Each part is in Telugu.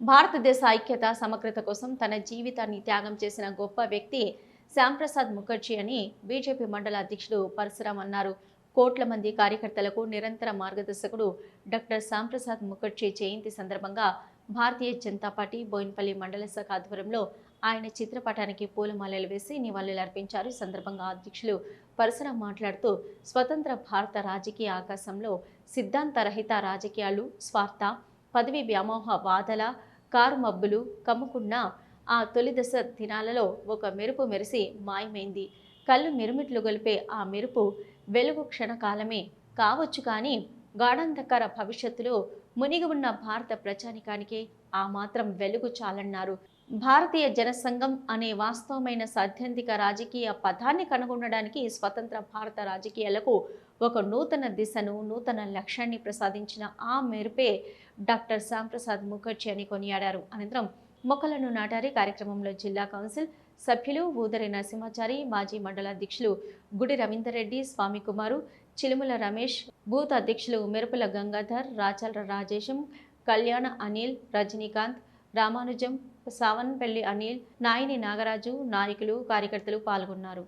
భారతదేశ ఐక్యత సమగ్రత కోసం తన జీవితాన్ని త్యాగం చేసిన గొప్ప వ్యక్తి శ్యాంప్రసాద్ ముఖర్జీ అని బీజేపీ మండల అధ్యక్షుడు పరశురాం అన్నారు. కోట్ల మంది కార్యకర్తలకు నిరంతర మార్గదర్శకుడు డాక్టర్ శ్యాంప్రసాద్ ముఖర్జీ జయంతి సందర్భంగా భారతీయ జనతా పార్టీ బోయిన్పల్లి మండల శాఖ ఆధ్వర్యంలో ఆయన చిత్రపటానికి పూలమాలలు వేసి నివాళులర్పించారు. ఈ సందర్భంగా అధ్యక్షులు పరశురాం మాట్లాడుతూ స్వతంత్ర భారత రాజకీయ ఆకాశంలో సిద్ధాంతరహిత రాజకీయాలు, స్వార్థ, పదవి వ్యామోహ వాదల కారు మబ్బులు కమ్ముకున్న ఆ తొలి దశ దినాలలో ఒక మెరుపు మెరిసి మాయమైంది. కళ్ళు మిరుమిట్లు గొలిపే ఆ మెరుపు వెలుగు క్షణకాలమే కావచ్చు, కానీ గాఢాంధకార భవిష్యత్తులో మునిగి ఉన్న భారత ప్రజానికానికే ఆ మాత్రం వెలుగు చాలన్నారు. భారతీయ జనసంఘం అనే వాస్తవమైన సైద్ధాంతిక రాజకీయ పథాన్ని కనుగొనడానికి స్వతంత్ర భారత రాజకీయాలకు ఒక నూతన దిశను, నూతన లక్ష్యాన్ని ప్రసాదించిన ఆ మెరుపే డాక్టర్ శ్యాంప్రసాద్ ముఖర్జీ అని కొనియాడారు. అనంతరం మొక్కలను నాటారి. కార్యక్రమంలో జిల్లా కౌన్సిల్ సభ్యులు ఊదరి నరసింహాచారి, మాజీ మండల అధ్యక్షులు గుడి రవీందర్ రెడ్డి, స్వామి కుమారు, చిలుముల రమేష్, బూత్ అధ్యక్షులు మెరుపుల గంగాధర్, రాచల రాజేశం, కళ్యాణ అనిల్, రజనీకాంత్, రామానుజం, సావన్పల్లి అనిల్, నాయిని నాగరాజు, నాయకులు, కార్యకర్తలు పాల్గొన్నారు.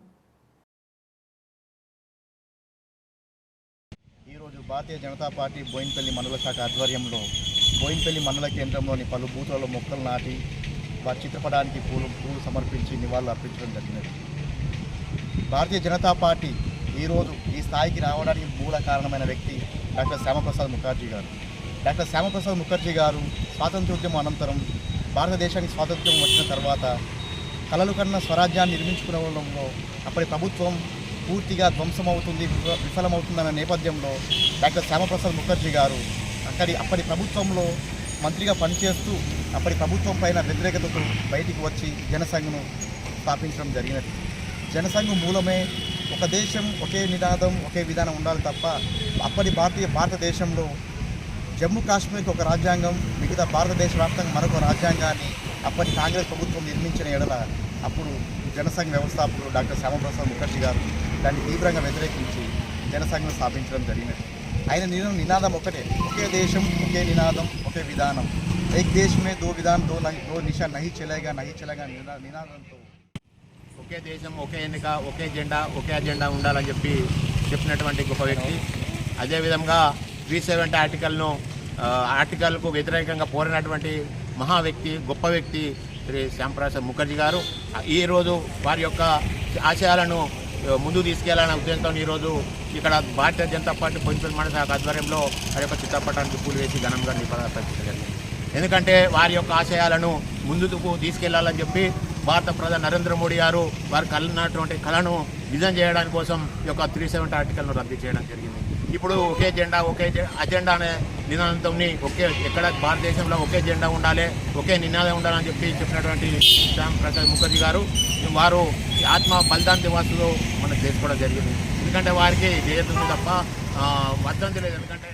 ఈరోజు భారతీయ జనతా పార్టీ బోయిన్పల్లి మండల శాఖ ఆధ్వర్యంలో బోయిన్పల్లి మండల కేంద్రంలోని పలు బూతులలో మొక్కలు నాటి వారి చిత్రపటానికి పూలు సమర్పించి నివాళులు అర్పించడం జరిగినది. భారతీయ జనతా పార్టీ ఈరోజు ఈ స్థాయికి రావడానికి మూల కారణమైన వ్యక్తి డాక్టర్ శ్యామప్రసాద్ ముఖర్జీ గారు. డాక్టర్ శ్యామప్రసాద్ ముఖర్జీ గారు స్వాతంత్రోద్యమం అనంతరం భారతదేశానికి స్వాతంత్ర్యం వచ్చిన తర్వాత కలలు కన్న స్వరాజ్యాన్ని నిర్మించుకునే అప్పటి ప్రభుత్వం పూర్తిగా ధ్వంసమవుతుంది, విఫలమవుతుందన్న నేపథ్యంలో డాక్టర్ శ్యామప్రసాద్ ముఖర్జీ గారు అప్పటి ప్రభుత్వంలో మంత్రిగా పనిచేస్తూ అప్పటి ప్రభుత్వం పైన వ్యతిరేకతతో బయటికి వచ్చి జనసంఘ్ను స్థాపించడం జరిగినది. జనసంఘ్ మూలమే ఒక దేశం, ఒకే నినాదం, ఒకే విధానం ఉండాలి తప్ప అప్పటి భారతదేశంలో జమ్మూ కాశ్మీర్కి ఒక రాజ్యాంగం, మిగతా భారతదేశ వ్యాప్తంగా మరొక రాజ్యాంగాన్ని అప్పటి కాంగ్రెస్ ప్రభుత్వం నిర్మించిన ఎడల అప్పుడు జనసంఘ్ వ్యవస్థాపకుడు డాక్టర్ శ్యామప్రసాద్ ముఖర్జీ గారు దాన్ని తీవ్రంగా వ్యతిరేకించి జనసంఘ్ను స్థాపించడం జరిగినది. ఆయన నినాదం ఒకటే, ఒకే దేశం, ఒకే నినాదం, ఒకే విధానం. ఏక్ దేశ్ మే దో విధాన్ దో నిషా నహీ చలేగా నినాదంతో ఒకే దేశం, ఒకే ఎన్నిక, ఒకే జెండా, ఒకే అజెండా ఉండాలని చెప్పినటువంటి గొప్ప వ్యక్తి. అదేవిధంగా 370 ఆర్టికల్కు వ్యతిరేకంగా పోరినటువంటి మహా వ్యక్తి, గొప్ప వ్యక్తి శ్రీ శ్యాంప్రసాద్ ముఖర్జీ గారు. ఈరోజు వారి యొక్క ఆశయాలను ముందుకు తీసుకెళ్లాలనే ఉద్దేశంతో ఈరోజు ఇక్కడ భారతీయ జనతా పార్టీ బోయిన్పల్లి మండల శాఖ ఆధ్వర్యంలో వారి యొక్క చిత్రపటానికి పూలు వేసి ఘనంగా నివాళులర్పించడం. ఎందుకంటే వారి యొక్క ఆశయాలను ముందుకు తీసుకెళ్లాలని చెప్పి భారత ప్రధాని నరేంద్ర మోడీ గారు వారు కలనటువంటి కళను నిజం చేయడానికి కోసం ఈ యొక్క 370 ఆర్టికల్ను రద్దు చేయడం జరిగింది. ఇప్పుడు ఒకే జెండా, ఒకే అజెండా అనే నినాదంతో ఎక్కడ భారతదేశంలో ఒకే జెండా ఉండాలి, ఒకే నినాదం ఉండాలని చెప్పినటువంటి శ్యాంప్రసాద్ ముఖర్జీ గారు వారు ఆత్మ బలిదాన దివాసులో మనం చేసుకోవడం జరిగింది. ఎందుకంటే వారికి జయతుంది తప్ప వర్ధంతి లేదు. ఎందుకంటే